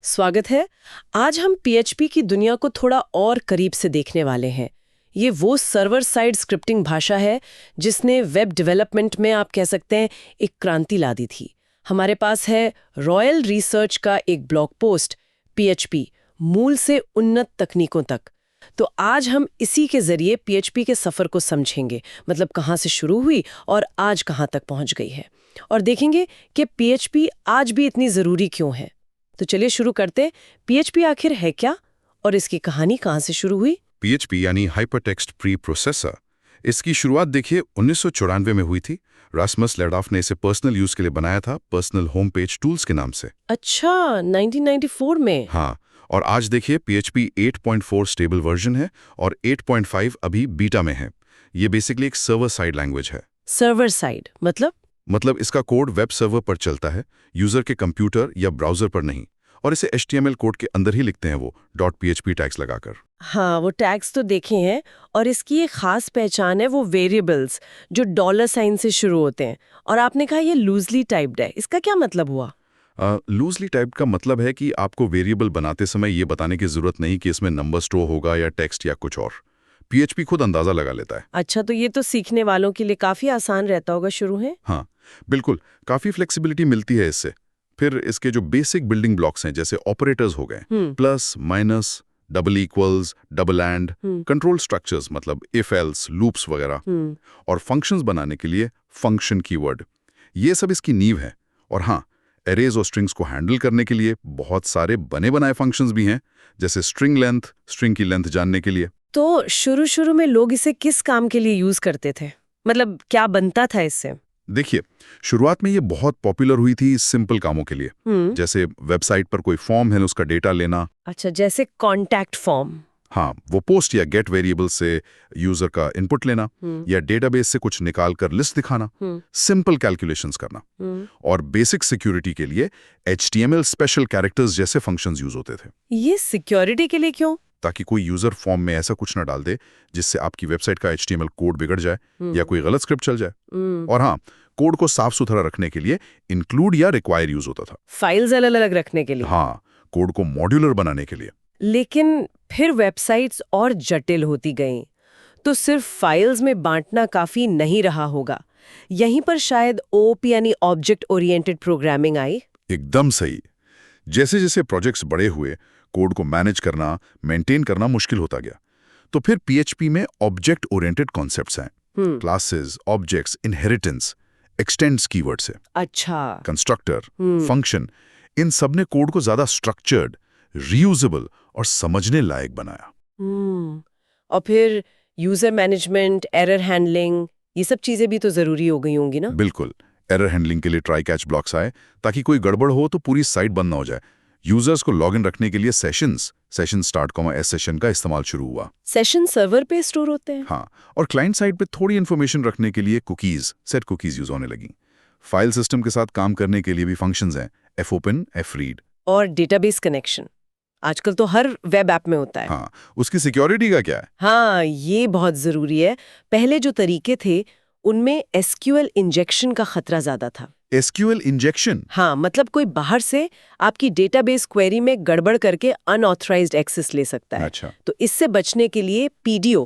स्वागत है। आज हम पीएचपी की दुनिया को थोड़ा और करीब से देखने वाले हैं। ये वो सर्वर साइड स्क्रिप्टिंग भाषा है जिसने वेब डेवलपमेंट में आप कह सकते हैं एक क्रांति ला दी थी। हमारे पास है रॉयल रिसर्च का एक ब्लॉग पोस्ट, पीएचपी मूल से उन्नत तकनीकों तक। तो आज हम इसी के जरिए पीएचपी के सफर को समझेंगे, मतलब कहाँ से शुरू हुई और आज कहाँ तक पहुंच गई है, और देखेंगे कि पीएचपी आज भी इतनी जरूरी क्यों है। तो चलिए शुरू करते। पीएचपी आखिर है क्या और इसकी कहानी कहाँ से शुरू हुई? पीएचपी यानी हाइपरटेक्स्ट प्री प्रोसेसर, इसकी शुरुआत देखिए 1994 में हुई थी। रासमस लेडॉफ ने इसे पर्सनल यूज के लिए बनाया था, पर्सनल होम पेज टूल्स के नाम से। अच्छा, 1994 में? हाँ, और आज देखिए पीएचपी 8.4 स्टेबल वर्जन है और 8.5 अभी बीटा में है। ये बेसिकली एक सर्वर साइड लैंग्वेज है। सर्वर साइड मतलब इसका कोड वेब सर्वर पर चलता है, यूजर के कंप्यूटर या ब्राउजर पर नहीं। और इसे HTML कोड के अंदर ही लिखते हैं वो .php टैग्स लगाकर। हाँ, वो टैग्स तो देखे हैं। और इसकी एक खास पहचान है वो वेरिएबल्स जो $साइन से शुरू होते हैं। और आपने कहा ये लूजली टाइप्ड है, इसका क्या मतलब हुआ? लूजली टाइप्ड का मतलब है कि आपको वेरिएबल बनाते समय ये बताने की जरूरत नहीं कि इसमें नंबर स्टोर होगा या टेक्स्ट या कुछ और। पीएचपी खुद अंदाजा लगा लेता है। अच्छा, तो ये तो सीखने वालों के लिए काफी आसान रहता होगा शुरू है। हाँ बिल्कुल, काफी फ्लेक्सिबिलिटी मिलती है इससे। फिर इसके जो बेसिक बिल्डिंग ब्लॉक्स हैं, जैसे ऑपरेटर्स हो गए, plus minus, double equals, double and, control structures मतलब इफ एल्स, लूप्स वगैरह, और फंक्शंस बनाने के लिए फंक्शन कीवर्ड, ये सब इसकी नींव है। और हाँ, एरेज और स्ट्रिंग्स को हैंडल करने के लिए बहुत सारे बने बनाए फंक्शंस भी हैं, जैसे स्ट्रिंग लेंथ, स्ट्रिंग की लेंथ जानने के लिए। तो शुरू में लोग इसे किस काम के लिए यूज करते थे? मतलब क्या बनता था इससे? देखिए, शुरुआत में ये बहुत पॉपुलर हुई थी सिंपल कामों के लिए, जैसे वेबसाइट पर कोई फॉर्म है उसका डेटा लेना। अच्छा, जैसे कॉन्टैक्ट फॉर्म। हाँ, वो पोस्ट या गेट वेरिएबल से यूजर का इनपुट लेना, या डेटाबेस से कुछ निकाल कर लिस्ट दिखाना, सिंपल कैलकुलेशंस करना। और बेसिक सिक्योरिटी के लिए HTML स्पेशल कैरेक्टर्स जैसे फंक्शंस यूज होते थे। ये सिक्योरिटी के लिए क्यों? ताकि कोई यूजर फॉर्म में ऐसा कुछ ना डाल दे जिससे आपकी वेबसाइट का HTML कोड बिगड़ जाए या कोई गलत स्क्रिप्ट चल जाए। और हाँ, कोड को साफ सुथरा रखने के लिए इंक्लूड या रिक्वायर यूज होता था। फाइल्स अलग अलग रखने के लिए? हाँ, कोड को मॉड्यूलर बनाने के लिए। लेकिन फिर वेबसाइट्स और जटिल होती गईं, तो सिर्फ फाइल्स में बांटना काफी नहीं रहा होगा। यहीं पर शायद OOP यानी ऑब्जेक्ट ओरिएंटेड प्रोग्रामिंग आई। एकदम सही। जैसे जैसे प्रोजेक्ट्स बड़े हुए, कोड को मैनेज करना, मेंटेन करना मुश्किल होता गया। तो फिर पीएचपी में ऑब्जेक्ट ओरिएंटेड कॉन्सेप्ट्स हैं। Classes, objects, inheritance, x tends keyword से। अच्छा। कंस्ट्रक्टर, फंक्शन, इन सब ने कोड को ज्यादा स्ट्रक्चर्ड, रीयूजेबल और समझने लायक बनाया। और फिर यूजर मैनेजमेंट, एरर हैंडलिंग, ये सब चीजें भी तो जरूरी हो गई होंगी ना? बिल्कुल। एरर हैंडलिंग के लिए ट्राई कैच ब्लॉक्स आए, ताकि कोई गड़बड़ हो तो पूरी साइट बंद ना हो जाए। यूजर्स को लॉगिन रखने के लिए सेशन स्टार्ट S सेशन का इस्तेमाल शुरू हुआ। सेशन सर्वर पे स्टोर होते हैं? हाँ, और क्लाइंट साइड पे थोड़ी इन्फॉर्मेशन रखने के लिए सेट कुकीज यूज होने लगी। फाइल सिस्टम के साथ काम करने के लिए भी फंक्शंस हैं, fopen, fread। और डेटाबेस कनेक्शन आजकल तो हर वेब ऐप में होता है। हाँ, उसकी सिक्योरिटी का क्या है? हाँ, ये बहुत जरूरी है। पहले जो तरीके थे उनमें SQL इंजेक्शन का खतरा ज्यादा था। SQL injection? हाँ, मतलब कोई बाहर से आपकी डेटाबेस क्वेरी में गड़बड़ करके अनऑथराइज्ड एक्सेस ले सकता है। अच्छा। तो इससे बचने के लिए PDO,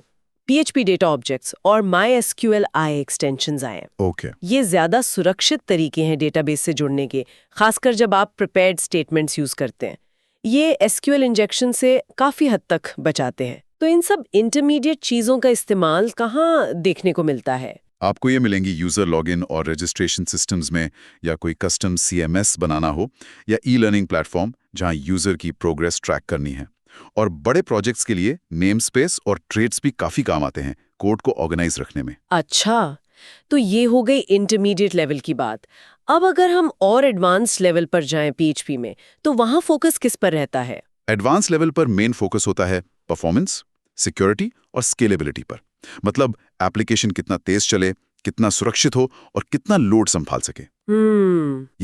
PHP डेटा ऑब्जेक्ट्स और MySQLi एक्सटेंशंस आए। ओके। ये ज्यादा सुरक्षित तरीके हैं डेटाबेस से जुड़ने के, खासकर जब आप प्रिपेयर्ड स्टेटमेंट्स यूज करते हैं। ये SQL इंजेक्शन से काफी हद तक बचाते हैं। तो इन सब इंटरमीडिएट चीजों का इस्तेमाल कहाँ देखने को मिलता है? आपको ये मिलेंगी यूजर लॉगिन और रजिस्ट्रेशन सिस्टम्स में, या कोई कस्टम CMS बनाना हो, या ई-लर्निंग प्लेटफॉर्म जहां यूजर की प्रोग्रेस ट्रैक करनी है। और बड़े प्रोजेक्ट्स के लिए नेम स्पेस और ट्रेड्स भी काफी काम आते हैं कोड को ऑर्गेनाइज रखने में। अच्छा, तो ये हो गई इंटरमीडिएट लेवल की बात। अब अगर हम और एडवांस लेवल पर जाएं PHP में, तो वहां फोकस किस पर रहता है? एडवांस लेवल पर मेन फोकस होता है परफॉर्मेंस, सिक्योरिटी और स्केलेबिलिटी पर। मतलब एप्लीकेशन कितना तेज चले, कितना सुरक्षित हो और कितना लोड संभाल सके।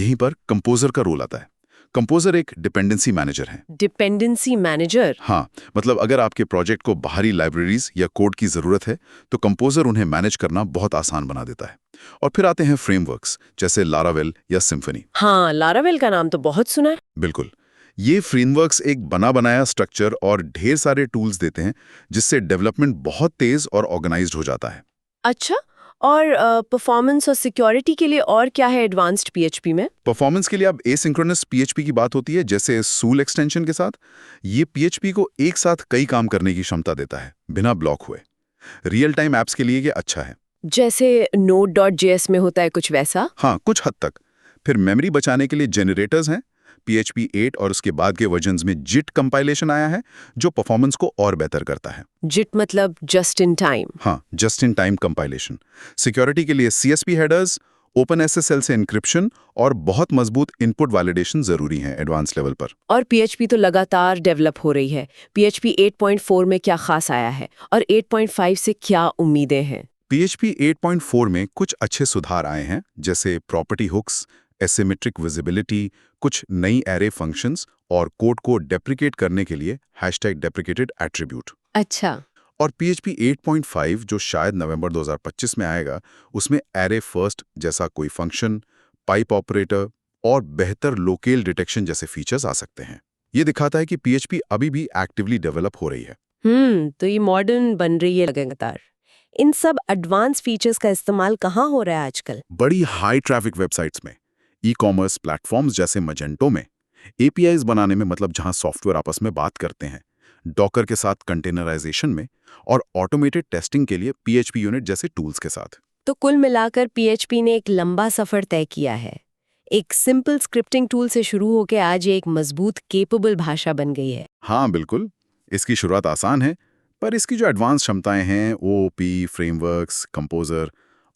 यहीं पर कंपोजर का रोल आता है। कंपोजर एक डिपेंडेंसी मैनेजर है। Dependency manager? हाँ, मतलब अगर आपके प्रोजेक्ट को बाहरी लाइब्रेरीज या कोड की जरूरत है, तो कंपोजर उन्हें मैनेज करना बहुत आसान बना देता है। और फिर आते हैं फ्रेमवर्क्स, जैसे लारावेल या सिम्फनी। हाँ, लारावेल का नाम तो बहुत सुना है। बिल्कुल, ये फ्रेमवर्क्स एक बना बनाया स्ट्रक्चर और ढेर सारे टूल्स देते हैं, जिससे डेवलपमेंट बहुत तेज और ऑर्गेनाइज्ड हो जाता है। अच्छा, और परफॉर्मेंस और सिक्योरिटी के लिए और क्या है एडवांस्ड पीएचपी में? परफॉर्मेंस के लिए अब एसिंक्रोनस पीएचपी की बात होती है, जैसे सूल एक्सटेंशन के साथ। ये पीएचपी को एक साथ कई काम करने की क्षमता देता है, बिना ब्लॉक हुए। रियल टाइम एप्स के लिए ये अच्छा है। जैसे Node.js में होता है कुछ वैसा? हाँ, कुछ हद तक। फिर मेमोरी बचाने के लिए जेनरेटर्स हैं। PHP 8 और उसके बाद के वर्जन्स में JIT कंपाइलेशन आया है, जो परफॉर्मेंस को और बेहतर करता है। JIT मतलब जस्ट इन टाइम? हाँ, just in time compilation. Security के लिए CSP हेडर्स, OpenSSL से इंक्रिप्शन और बहुत मजबूत इनपुट वैलिडेशन जरूरी हैं एडवांस लेवल पर। और PHP तो लगातार डेवलप हो रही है। PHP 8.4 में क्या खास आया है और 8.5 से क्या उम्मीदें हैं? PHP 8.4 में कुछ अच्छे सुधार आए हैं, जैसे प्रॉपर्टी हुक्स, एसिमेट्रिक विजिबिलिटी, कुछ नई एरे फंक्शंस और कोड को डेप्रिकेट करने के लिए #deprecated attribute। अच्छा। और PHP 8.5 जो शायद नवंबर 2025 में आएगा, उसमें एरे फर्स्ट जैसा कोई फंक्शन, पाइप ऑपरेटर और बेहतर लोकेल डिटेक्शन जैसे फीचर्स आ सकते हैं। ये दिखाता है कि PHP अभी भी एक्टिवली डेवलप हो रही है। तो ये मॉडर्न बन रही है लगातार। इन सब एडवांस फीचर्स का इस्तेमाल कहाँ हो रहा है आजकल? बड़ी हाई ट्रैफिक वेबसाइट्स में, ई-कॉमर्स प्लेटफॉर्म्स जैसे मजेंटो में, APIs बनाने में, मतलब जहां सॉफ्टवेयर आपस में बात करते हैं, डॉकर के साथ कंटेनराइजेशन में, और ऑटोमेटेड टेस्टिंग के लिए PHP यूनिट जैसे टूल्स के साथ। तो कुल मिलाकर PHP ने एक लंबा सफर तय किया है। एक सिंपल स्क्रिप्टिंग टूल से शुरू होकर आज ये एक मजबूत केपेबल भाषा बन गई है। हाँ बिल्कुल, इसकी शुरुआत आसान है, पर इसकी जो एडवांस क्षमताएं हैं, OOP, फ्रेमवर्क्स, कंपोजर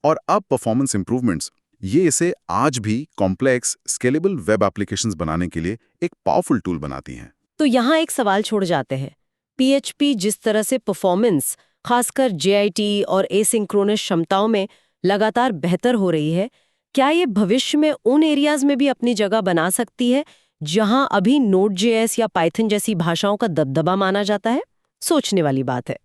और अब परफॉर्मेंस इंप्रूवमेंट्स, ये इसे आज भी कॉम्प्लेक्स स्केलेबल वेब एप्लीकेशंस बनाने के लिए एक पावरफुल टूल बनाती हैं। तो यहाँ एक सवाल छोड़ जाते हैं। PHP जिस तरह से परफॉर्मेंस, खासकर JIT और एसिंक्रोनस क्षमताओं में लगातार बेहतर हो रही है, क्या ये भविष्य में उन एरियाज में भी अपनी जगह बना सकती है जहां अभी Node.js या Python जैसी भाषाओं का दबदबा माना जाता है? सोचने वाली बात है।